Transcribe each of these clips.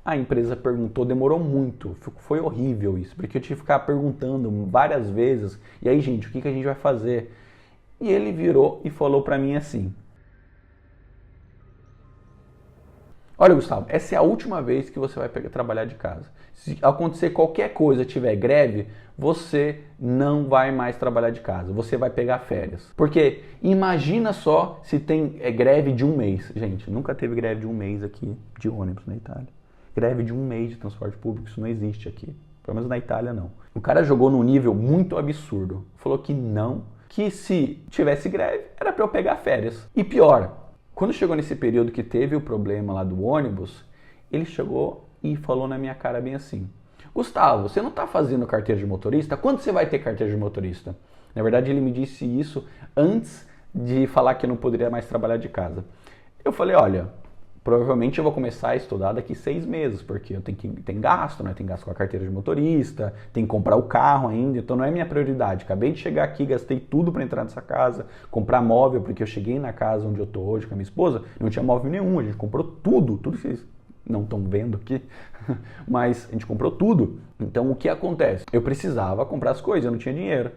A empresa perguntou, demorou muito, foi horrível isso, porque eu tive que ficar perguntando várias vezes, e aí, gente, o que a gente vai fazer? E ele virou e falou pra mim assim: olha, Gustavo, essa é a última vez que você vai trabalhar de casa. Se acontecer qualquer coisa, tiver greve, você não vai mais trabalhar de casa. Você vai pegar férias. Porque imagina só se tem greve de um mês. Gente, nunca teve greve de um mês aqui de ônibus na Itália. Greve de um mês de transporte público, isso não existe aqui. Pelo menos na Itália, não. O cara jogou num nível muito absurdo. Falou que não, que se tivesse greve, era para eu pegar férias. E pior, quando chegou nesse período que teve o problema lá do ônibus, ele chegou e falou na minha cara bem assim: Gustavo, você não está fazendo carteira de motorista? Quando você vai ter carteira de motorista? Na verdade, ele me disse isso antes de falar que eu não poderia mais trabalhar de casa. Eu falei: olha, provavelmente eu vou começar a estudar daqui 6 meses, porque eu tenho gasto, né? Tem gasto com a carteira de motorista, tem que comprar o carro ainda, então não é minha prioridade. Acabei de chegar aqui, gastei tudo para entrar nessa casa, comprar móvel, porque eu cheguei na casa onde eu tô hoje com a minha esposa, não tinha móvel nenhum, a gente comprou tudo que vocês não estão vendo aqui, mas a gente comprou tudo. Então o que acontece? Eu precisava comprar as coisas, eu não tinha dinheiro.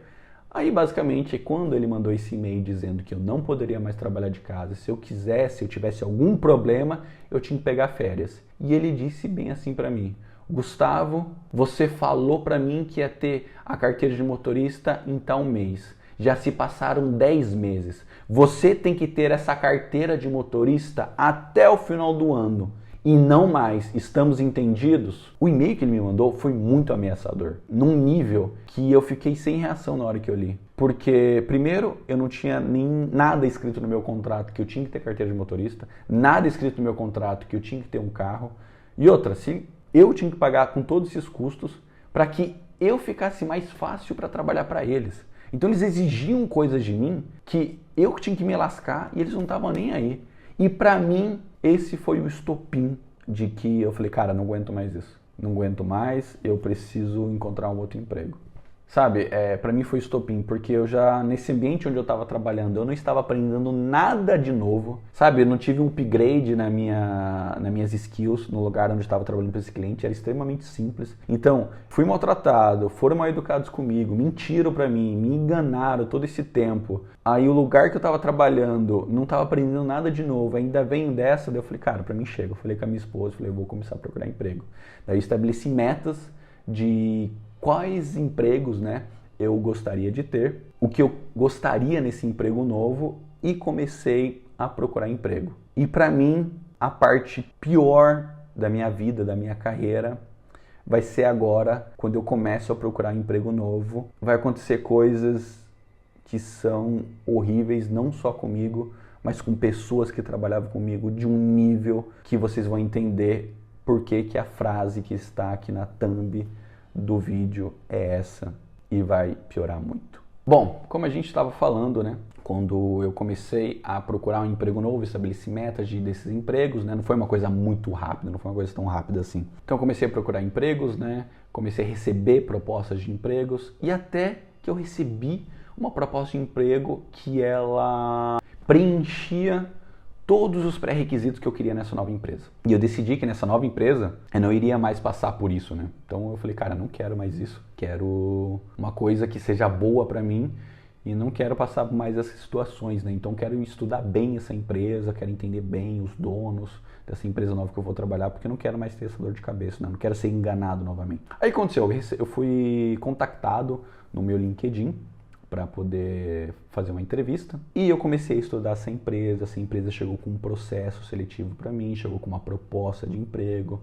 Aí, basicamente, quando ele mandou esse e-mail dizendo que eu não poderia mais trabalhar de casa, se eu quisesse, eu tivesse algum problema, eu tinha que pegar férias. E ele disse bem assim pra mim: Gustavo, você falou pra mim que ia ter a carteira de motorista em tal mês. Já se passaram 10 meses. Você tem que ter essa carteira de motorista até o final do ano. E não mais, estamos entendidos? O e-mail que ele me mandou foi muito ameaçador, num nível que eu fiquei sem reação na hora que eu li. Porque, primeiro, eu não tinha nem nada escrito no meu contrato que eu tinha que ter carteira de motorista, nada escrito no meu contrato que eu tinha que ter um carro. E outra, se eu tinha que pagar com todos esses custos para que eu ficasse mais fácil para trabalhar para eles. Então eles exigiam coisas de mim que eu tinha que me lascar e eles não estavam nem aí. E para mim, esse foi o estopim de que eu falei: cara, não aguento mais isso. Não aguento mais, eu preciso encontrar um outro emprego. Sabe, para mim foi estopim, porque eu já, nesse ambiente onde eu estava trabalhando, eu não estava aprendendo nada de novo, sabe, eu não tive um upgrade nas minhas skills no lugar onde eu estava trabalhando para esse cliente, era extremamente simples. Então, fui maltratado, foram mal educados comigo, mentiram para mim, me enganaram todo esse tempo. Aí o lugar que eu estava trabalhando, não estava aprendendo nada de novo, ainda venho dessa, daí eu falei: cara, para mim chega. Eu falei com a minha esposa, falei: eu vou começar a procurar emprego. Daí eu estabeleci metas de quais empregos, né, eu gostaria de ter, o que eu gostaria nesse emprego novo, e comecei a procurar emprego. E para mim, a parte pior da minha vida, da minha carreira, vai ser agora, quando eu começo a procurar emprego novo. Vai acontecer coisas que são horríveis, não só comigo, mas com pessoas que trabalhavam comigo, de um nível que vocês vão entender por que a frase que está aqui na thumb do vídeo é essa, e vai piorar muito. Bom, como a gente estava falando, né? Quando eu comecei a procurar um emprego novo, estabeleci metas desses empregos, né? Não foi uma coisa muito rápida, não foi uma coisa tão rápida assim. Então eu comecei a procurar empregos, né? Comecei a receber propostas de empregos, e até que eu recebi uma proposta de emprego que ela preenchia todos os pré-requisitos que eu queria nessa nova empresa. E eu decidi que nessa nova empresa eu não iria mais passar por isso, né? Então eu falei: cara, não quero mais isso. Quero uma coisa que seja boa para mim e não quero passar por mais essas situações, né? Então quero estudar bem essa empresa, quero entender bem os donos dessa empresa nova que eu vou trabalhar, porque eu não quero mais ter essa dor de cabeça, né? Não quero ser enganado novamente. Aí aconteceu, eu fui contactado no meu LinkedIn para poder fazer uma entrevista, e eu comecei a estudar essa empresa chegou com um processo seletivo para mim, chegou com uma proposta de emprego.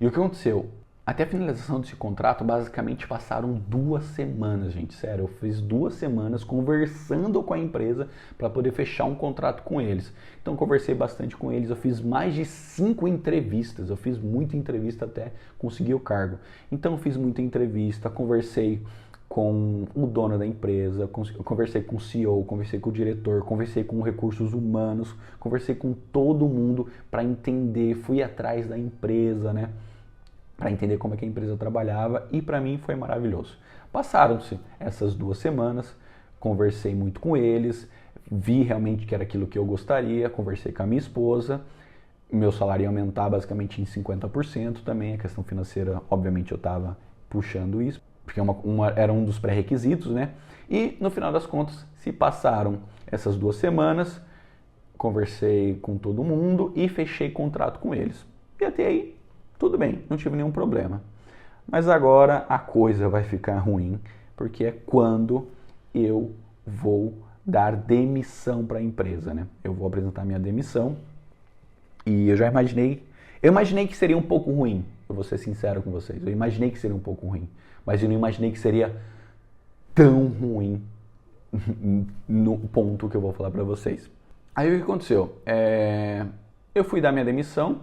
E o que aconteceu? Até a finalização desse contrato, basicamente passaram 2 semanas, gente, sério, eu fiz 2 semanas conversando com a empresa para poder fechar um contrato com eles. Então conversei bastante com eles, eu fiz mais de 5 entrevistas, eu fiz muita entrevista até conseguir o cargo. Então eu fiz muita entrevista, conversei com o dono da empresa, conversei com o CEO, conversei com o diretor, conversei com recursos humanos, conversei com todo mundo para entender, fui atrás da empresa, né, para entender como é que a empresa trabalhava, e para mim foi maravilhoso. Passaram-se essas 2 semanas, conversei muito com eles, vi realmente que era aquilo que eu gostaria, conversei com a minha esposa, o meu salário ia aumentar basicamente em 50% também. A questão financeira, obviamente, eu estava puxando isso, porque era um dos pré-requisitos, né? E no final das contas, se passaram essas 2 semanas, conversei com todo mundo e fechei contrato com eles. E até aí, tudo bem, não tive nenhum problema. Mas agora a coisa vai ficar ruim, porque é quando eu vou dar demissão para a empresa, né? Eu vou apresentar minha demissão e eu imaginei que seria um pouco ruim, eu vou ser sincero com vocês, eu imaginei que seria um pouco ruim, mas eu não imaginei que seria tão ruim no ponto que eu vou falar para vocês. Aí o que aconteceu? Eu fui dar minha demissão.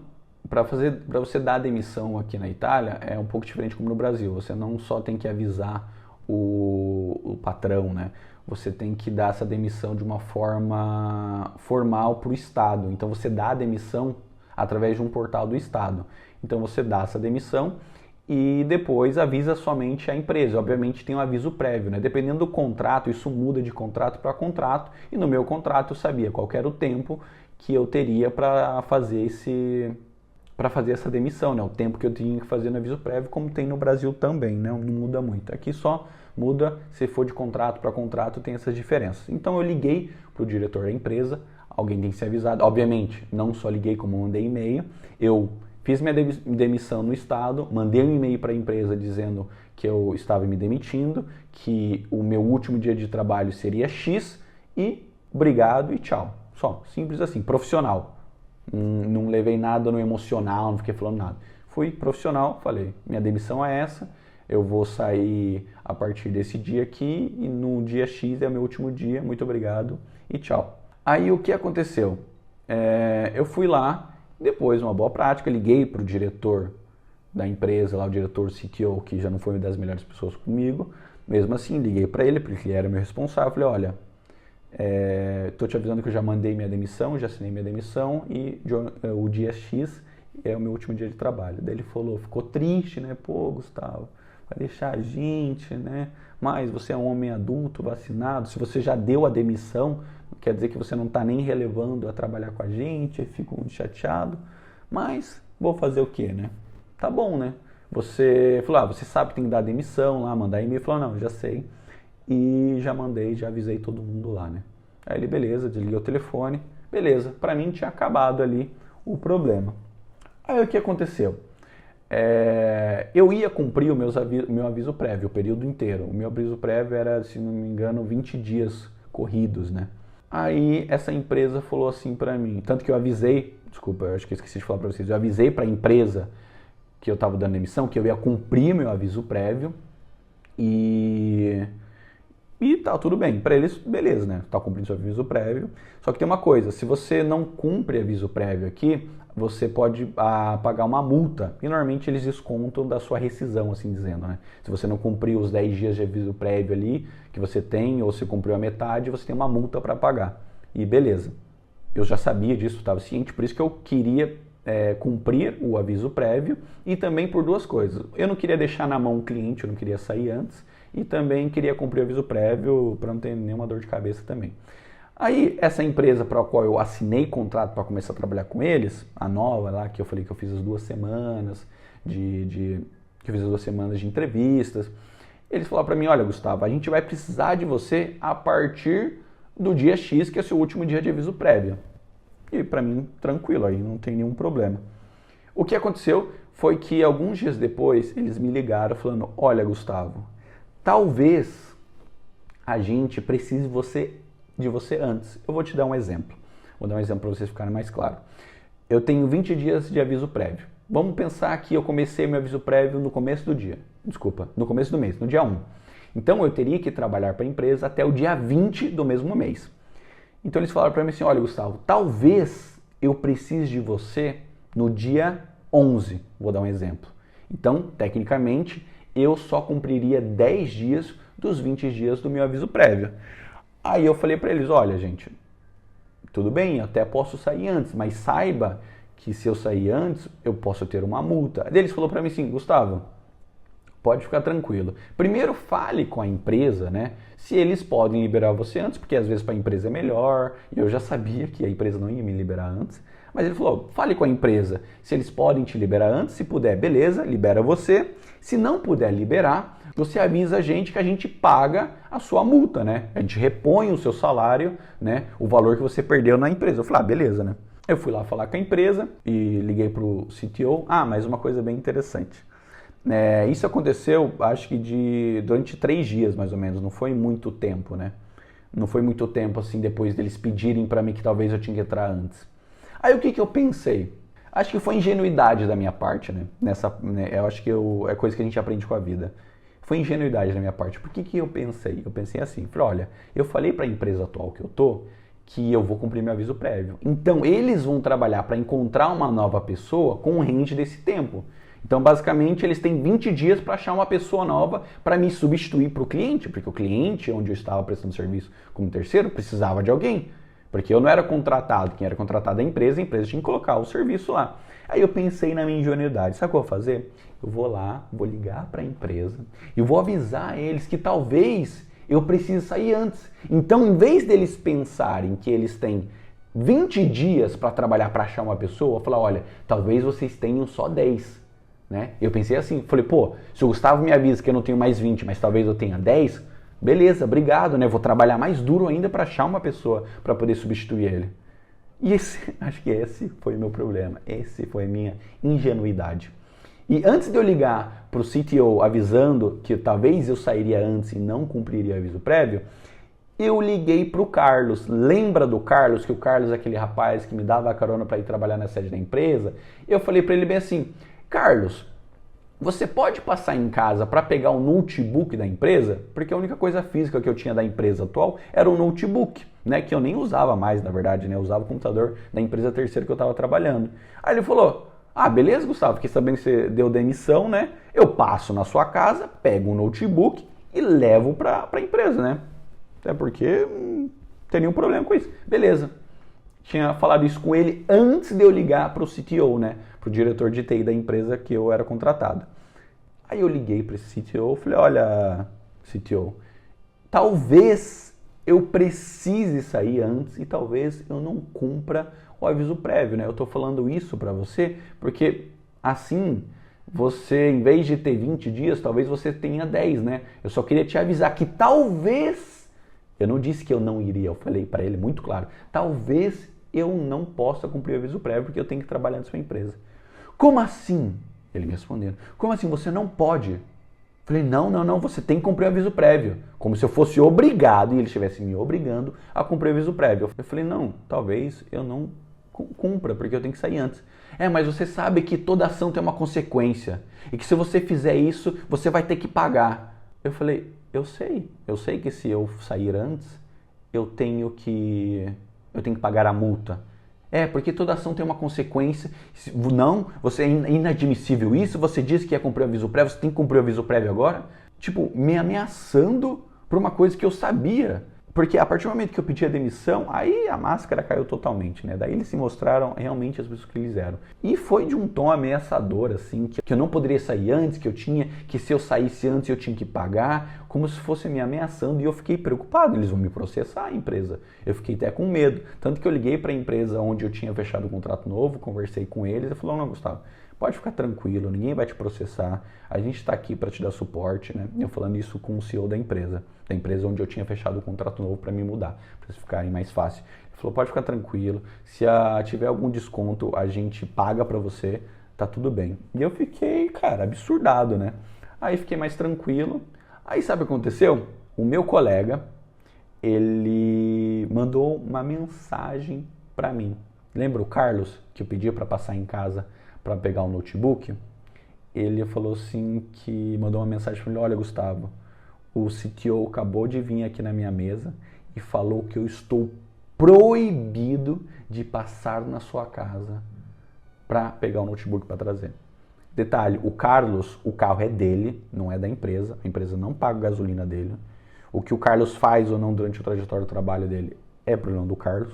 Para você dar a demissão aqui na Itália é um pouco diferente como no Brasil. Você não só tem que avisar o patrão, né? Você tem que dar essa demissão de uma forma formal para o Estado. Então você dá a demissão através de um portal do Estado. Então você dá essa demissão e depois avisa somente a empresa. Obviamente tem um aviso prévio, né? Dependendo do contrato, isso muda de contrato para contrato. E no meu contrato eu sabia qual era o tempo que eu teria para fazer essa demissão, né? O tempo que eu tinha que fazer no aviso prévio, como tem no Brasil também, né? Não muda muito. Aqui só muda se for de contrato para contrato, tem essas diferenças. Então eu liguei para o diretor da empresa, alguém tem que ser avisado. Obviamente, não só liguei como mandei e-mail. Eu fiz minha demissão no estado, mandei um e-mail para a empresa dizendo que eu estava me demitindo, que o meu último dia de trabalho seria X e obrigado e tchau. Só, simples assim, profissional. Não levei nada no emocional, não fiquei falando nada. Fui profissional, falei, minha demissão é essa, eu vou sair a partir desse dia aqui e no dia X é o meu último dia, muito obrigado e tchau. Aí o que aconteceu? Eu fui lá, depois uma boa prática, liguei para o diretor da empresa, lá o diretor CTO, que já não foi uma das melhores pessoas comigo, mesmo assim liguei para ele, porque ele era meu responsável, falei, olha, estou te avisando que eu já mandei minha demissão, já assinei minha demissão e o dia X é o meu último dia de trabalho. Daí ele falou, ficou triste, né? Pô, Gustavo, vai deixar a gente, né? Mas você é um homem adulto, vacinado, se você já deu a demissão, quer dizer que você não está nem relevando a trabalhar com a gente, eu fico muito chateado, mas vou fazer o quê, né? Tá bom, né? Você falou, você sabe que tem que dar demissão lá, mandar e-mail, falou, não, já sei. E já mandei, já avisei todo mundo lá, né? Aí ele, beleza, desliguei o telefone, beleza, pra mim tinha acabado ali o problema. Aí o que aconteceu? Eu ia cumprir o meu aviso prévio, o período inteiro. O meu aviso prévio era, se não me engano, 20 dias corridos, né? Aí essa empresa falou assim pra mim, tanto que eu avisei, desculpa, eu acho que eu esqueci de falar pra vocês, eu avisei pra empresa que eu tava dando demissão, que eu ia cumprir meu aviso prévio e tá tudo bem. Para eles, beleza, né? Tá cumprindo seu aviso prévio. Só que tem uma coisa, se você não cumpre aviso prévio aqui, você pode pagar uma multa. E normalmente eles descontam da sua rescisão, assim dizendo, né? Se você não cumpriu os 10 dias de aviso prévio ali, que você tem, ou se cumpriu a metade, você tem uma multa para pagar. E beleza. Eu já sabia disso, estava ciente, por isso que eu queria cumprir o aviso prévio e também por 2 coisas. Eu não queria deixar na mão o cliente, eu não queria sair antes. E também queria cumprir o aviso prévio para não ter nenhuma dor de cabeça também. Aí, essa empresa para a qual eu assinei contrato para começar a trabalhar com eles, a nova lá, que eu falei que eu fiz as 2 semanas que eu fiz as 2 semanas de entrevistas, eles falaram para mim, olha, Gustavo, a gente vai precisar de você a partir do dia X, que é o seu último dia de aviso prévio. E para mim, tranquilo, aí não tem nenhum problema. O que aconteceu foi que alguns dias depois, eles me ligaram falando, olha, Gustavo, talvez a gente precise de você antes. Eu vou te dar um exemplo. Vou dar um exemplo para vocês ficarem mais claro. Eu tenho 20 dias de aviso prévio. Vamos pensar que eu comecei meu aviso prévio no começo do dia. Desculpa, no começo do mês, no dia 1. Então eu teria que trabalhar para a empresa até o dia 20 do mesmo mês. Então eles falaram para mim assim, olha, Gustavo, talvez eu precise de você no dia 11. Vou dar um exemplo. Então, tecnicamente, eu só cumpriria 10 dias dos 20 dias do meu aviso prévio. Aí eu falei para eles, olha gente, tudo bem, eu até posso sair antes, mas saiba que se eu sair antes, eu posso ter uma multa. Aí eles falaram para mim assim, Gustavo, pode ficar tranquilo. Primeiro fale com a empresa, né, se eles podem liberar você antes, porque às vezes para a empresa é melhor, e eu já sabia que a empresa não ia me liberar antes, Mas ele falou, fale com a empresa se eles podem te liberar antes, se puder, beleza, libera você. Se não puder liberar, você avisa a gente que a gente paga a sua multa, né? A gente repõe o seu salário, né? O valor que você perdeu na empresa. Eu falei, beleza, né? Eu fui lá falar com a empresa e liguei pro CTO. Mas uma coisa bem interessante. Isso aconteceu, acho que durante 3 dias, mais ou menos. Não foi muito tempo, né? Não foi muito tempo, assim, depois deles pedirem para mim que talvez eu tinha que entrar antes. Aí o que eu pensei? Acho que foi ingenuidade da minha parte, né? Eu acho que é coisa que a gente aprende com a vida. Foi ingenuidade da minha parte. Por que eu pensei? Eu pensei assim, falei, olha, eu falei para a empresa atual que eu tô que eu vou cumprir meu aviso prévio. Então eles vão trabalhar para encontrar uma nova pessoa com um range desse tempo. Então basicamente eles têm 20 dias para achar uma pessoa nova para me substituir para o cliente, porque o cliente onde eu estava prestando serviço como terceiro precisava de alguém. Porque eu não era contratado, quem era contratado é a empresa tinha que colocar o serviço lá. Aí eu pensei na minha ingenuidade, sabe o que eu vou fazer? Eu vou lá, vou ligar para a empresa e vou avisar eles que talvez eu precise sair antes. Então, em vez deles pensarem que eles têm 20 dias para trabalhar para achar uma pessoa, eu falar, olha, talvez vocês tenham só 10. Né? Eu pensei assim, falei, se o Gustavo me avisa que eu não tenho mais 20, mas talvez eu tenha 10, beleza, obrigado, né? Vou trabalhar mais duro ainda para achar uma pessoa para poder substituir ele. E acho que esse foi o meu problema, esse foi a minha ingenuidade. E antes de eu ligar para o CTO avisando que talvez eu sairia antes e não cumpriria o aviso prévio, eu liguei para o Carlos. Lembra do Carlos, que o Carlos é aquele rapaz que me dava a carona para ir trabalhar na sede da empresa? Eu falei para ele bem assim, Carlos, você pode passar em casa para pegar o notebook da empresa? Porque a única coisa física que eu tinha da empresa atual era o notebook, né? Que eu nem usava mais, na verdade, né? Eu usava o computador da empresa terceira que eu estava trabalhando. Aí ele falou, beleza, Gustavo, fiquei sabendo que você deu demissão, né? Eu passo na sua casa, pego o notebook e levo para a empresa, né? Até porque não tem nenhum problema com isso. Beleza. Tinha falado isso com ele antes de eu ligar para o CTO, né? Para o diretor de TI da empresa que eu era contratado. Aí eu liguei para esse CTO e falei, olha, CTO, talvez eu precise sair antes e talvez eu não cumpra o aviso prévio, né? Eu estou falando isso para você porque assim, você, em vez de ter 20 dias, talvez você tenha 10, né? Eu só queria te avisar que talvez, eu não disse que eu não iria, eu falei para ele muito claro, talvez eu não possa cumprir o aviso prévio porque eu tenho que trabalhar na sua empresa. Como assim? Ele me respondendo. Como assim? Você não pode? Falei, não, você tem que cumprir o aviso prévio. Como se eu fosse obrigado e ele estivesse me obrigando a cumprir o aviso prévio. Eu falei, não, talvez eu não cumpra, porque eu tenho que sair antes. Mas você sabe que toda ação tem uma consequência e que se você fizer isso, você vai ter que pagar. Eu falei, eu sei que se eu sair antes, eu tenho que pagar a multa. Porque toda ação tem uma consequência. Não, você é inadmissível isso, você disse que ia cumprir o aviso prévio, você tem que cumprir o aviso prévio agora? Tipo, me ameaçando por uma coisa que eu sabia. Porque a partir do momento que eu pedi a demissão, aí a máscara caiu totalmente, né? Daí eles se mostraram realmente as pessoas que eles eram. E foi de um tom ameaçador, assim, que eu não poderia sair antes, que se eu saísse antes eu tinha que pagar, como se fosse me ameaçando. E eu fiquei preocupado, eles vão me processar a empresa. Eu fiquei até com medo. Tanto que eu liguei para a empresa onde eu tinha fechado o contrato novo, conversei com eles e falou, não, Gustavo, pode ficar tranquilo, ninguém vai te processar, a gente está aqui para te dar suporte, né? Eu falando isso com o CEO da empresa onde eu tinha fechado o contrato novo para me mudar, para vocês ficarem mais fácil. Ele falou, pode ficar tranquilo, se tiver algum desconto, a gente paga para você, tá tudo bem. E eu fiquei, cara, absurdado, né? Aí fiquei mais tranquilo. Aí sabe o que aconteceu? O meu colega, ele mandou uma mensagem para mim. Lembra o Carlos, que eu pedi para passar em casa para pegar o notebook? Ele falou assim, que mandou uma mensagem para mim, olha, Gustavo, o CTO acabou de vir aqui na minha mesa e falou que eu estou proibido de passar na sua casa para pegar o notebook para trazer. Detalhe, o Carlos, o carro é dele, não é da empresa, a empresa não paga a gasolina dele. O que o Carlos faz ou não durante o trajetório do trabalho dele é problema do Carlos.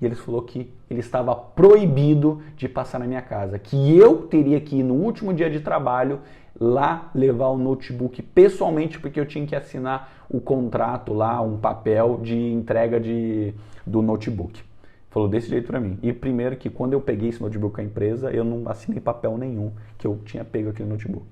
E ele falou que ele estava proibido de passar na minha casa, que eu teria que ir no último dia de trabalho lá levar o notebook pessoalmente, porque eu tinha que assinar o contrato lá, um papel de entrega do notebook. Falou desse jeito pra mim. E primeiro que quando eu peguei esse notebook com a empresa, eu não assinei papel nenhum que eu tinha pego aquele notebook.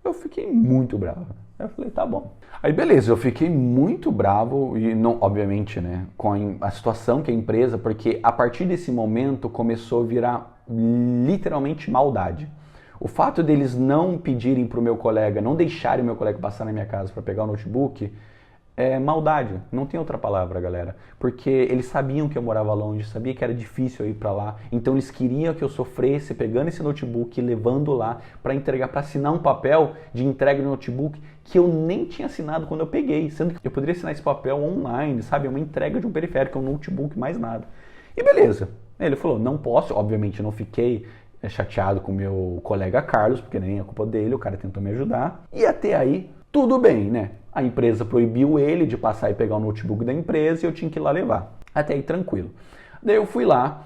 Eu fiquei muito bravo. Eu falei, tá bom. Aí beleza, eu fiquei muito bravo e não, obviamente, né, com a situação que a empresa, porque a partir desse momento começou a virar literalmente maldade. O fato deles não pedirem pro meu colega, não deixarem o meu colega passar na minha casa para pegar o notebook, é maldade, não tem outra palavra, galera. Porque eles sabiam que eu morava longe, sabia que era difícil eu ir pra lá, então eles queriam que eu sofresse pegando esse notebook e levando lá pra entregar, pra assinar um papel de entrega de notebook que eu nem tinha assinado quando eu peguei, sendo que eu poderia assinar esse papel online, sabe? Uma entrega de um periférico, um notebook, mais nada. E beleza. Ele falou, não posso, obviamente eu não fiquei chateado com o meu colega Carlos, porque nem é culpa dele, o cara tentou me ajudar. E até aí, tudo bem, né? A empresa proibiu ele de passar e pegar o notebook da empresa e eu tinha que ir lá levar. Até aí tranquilo. Daí eu fui lá,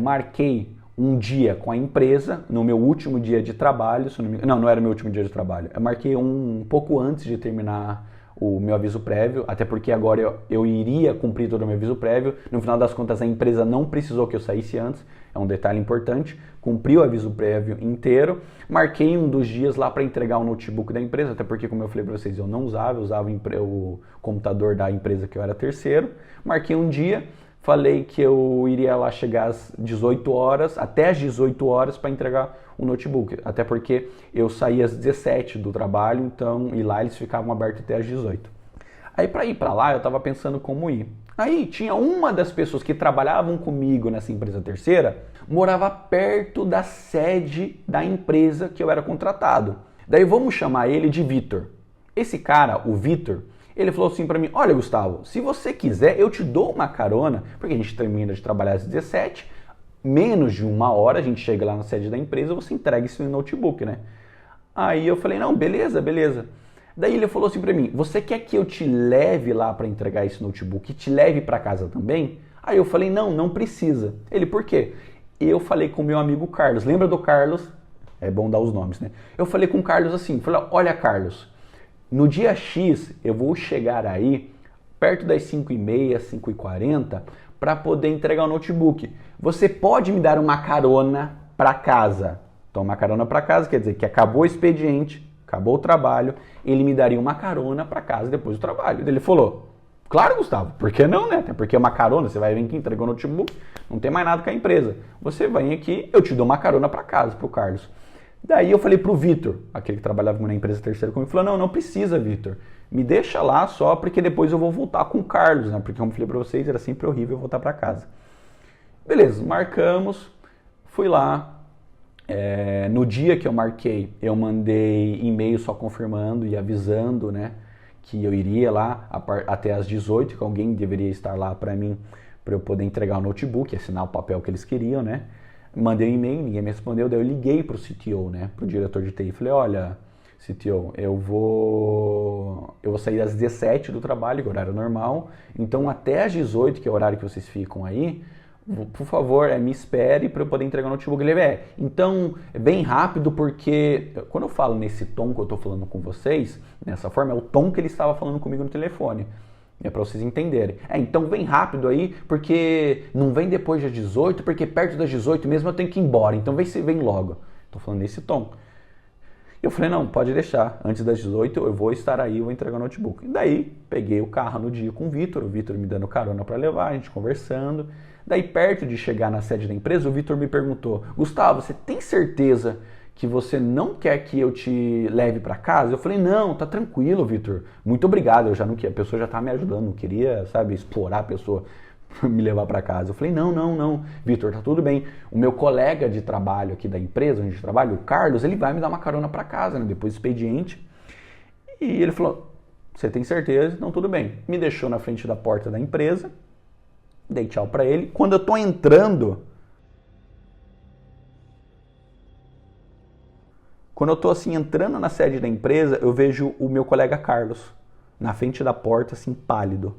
marquei um dia com a empresa, no meu último dia de trabalho, não era meu último dia de trabalho, eu marquei um pouco antes de terminar o meu aviso prévio, até porque agora eu iria cumprir todo o meu aviso prévio. No final das contas, a empresa não precisou que eu saísse antes, é um detalhe importante. Cumpri o aviso prévio inteiro, marquei um dos dias lá para entregar o notebook da empresa, até porque, como eu falei para vocês, eu não usava, eu usava o computador da empresa que eu era terceiro. Marquei um dia, falei que eu iria lá chegar às 18 horas, até às 18 horas para entregar o notebook, até porque eu saía às 17 do trabalho, então, e lá eles ficavam abertos até às 18. Aí para ir para lá eu estava pensando como ir. Aí tinha uma das pessoas que trabalhavam comigo nessa empresa terceira, morava perto da sede da empresa que eu era contratado. Daí vamos chamar ele de Vitor. Esse cara, o Vitor, ele falou assim para mim, olha Gustavo, se você quiser eu te dou uma carona, porque a gente termina de trabalhar às 17, menos de uma hora a gente chega lá na sede da empresa, você entrega esse notebook, né? Aí eu falei, não, beleza, beleza. Daí ele falou assim pra mim, você quer que eu te leve lá para entregar esse notebook e te leve para casa também? Aí eu falei, não, não precisa. Ele, por quê? Eu falei com o meu amigo Carlos, lembra do Carlos? É bom dar os nomes, né? Eu falei com o Carlos assim, falei, olha Carlos, no dia X eu vou chegar aí perto das 5h30, 5h40 para poder entregar o notebook. Você pode me dar uma carona para casa? Então uma carona para casa quer dizer que acabou o expediente, acabou o trabalho, ele me daria uma carona para casa depois do trabalho. Ele falou, claro Gustavo, por que não, né? Até porque é uma carona, você vai vir aqui, entregou o notebook, não tem mais nada com a empresa. Você vem aqui, eu te dou uma carona para casa, pro Carlos. Daí eu falei pro Vitor, aquele que trabalhava na empresa terceira comigo, falou, não, não precisa Vitor, me deixa lá só porque depois eu vou voltar com o Carlos, né? Porque como eu falei pra vocês, era sempre horrível voltar para casa. Beleza, marcamos, fui lá. No dia que eu marquei, eu mandei e-mail só confirmando e avisando, né, que eu iria lá até às 18, que alguém deveria estar lá para mim, para eu poder entregar o notebook, assinar o papel que eles queriam, né. Mandei um e-mail, ninguém me respondeu, daí eu liguei pro CTO, né, pro diretor de TI, falei, olha, CTO, eu vou sair às 17 do trabalho, que é o horário normal, então até às 18, que é o horário que vocês ficam aí, por favor, me espere para eu poder entregar o notebook. Ele então, bem rápido, porque quando eu falo nesse tom que eu estou falando com vocês, nessa forma, é o tom que ele estava falando comigo no telefone. É para vocês entenderem. Então vem rápido aí, porque não vem depois das 18, porque perto das 18 mesmo eu tenho que ir embora. Então vem logo. Estou falando nesse tom. Eu falei, não, pode deixar. Antes das 18 eu vou estar aí, eu vou entregar o notebook. E daí, peguei o carro no dia com o Vitor me dando carona para levar, a gente conversando. Daí, perto de chegar na sede da empresa, o Vitor me perguntou, Gustavo, você tem certeza que você não quer que eu te leve para casa? Eu falei, não, tá tranquilo, Vitor. Muito obrigado, eu já não queria, a pessoa já tá me ajudando, não queria, sabe, explorar a pessoa me levar para casa. Eu falei, não, Vitor, tá tudo bem. O meu colega de trabalho aqui da empresa, onde eu trabalho, o Carlos, ele vai me dar uma carona para casa, né, depois do expediente. E ele falou, você tem certeza? Não, tudo bem. Me deixou na frente da porta da empresa, dei tchau pra ele. Quando eu tô entrando, assim entrando na sede da empresa, eu vejo o meu colega Carlos na frente da porta, assim, pálido.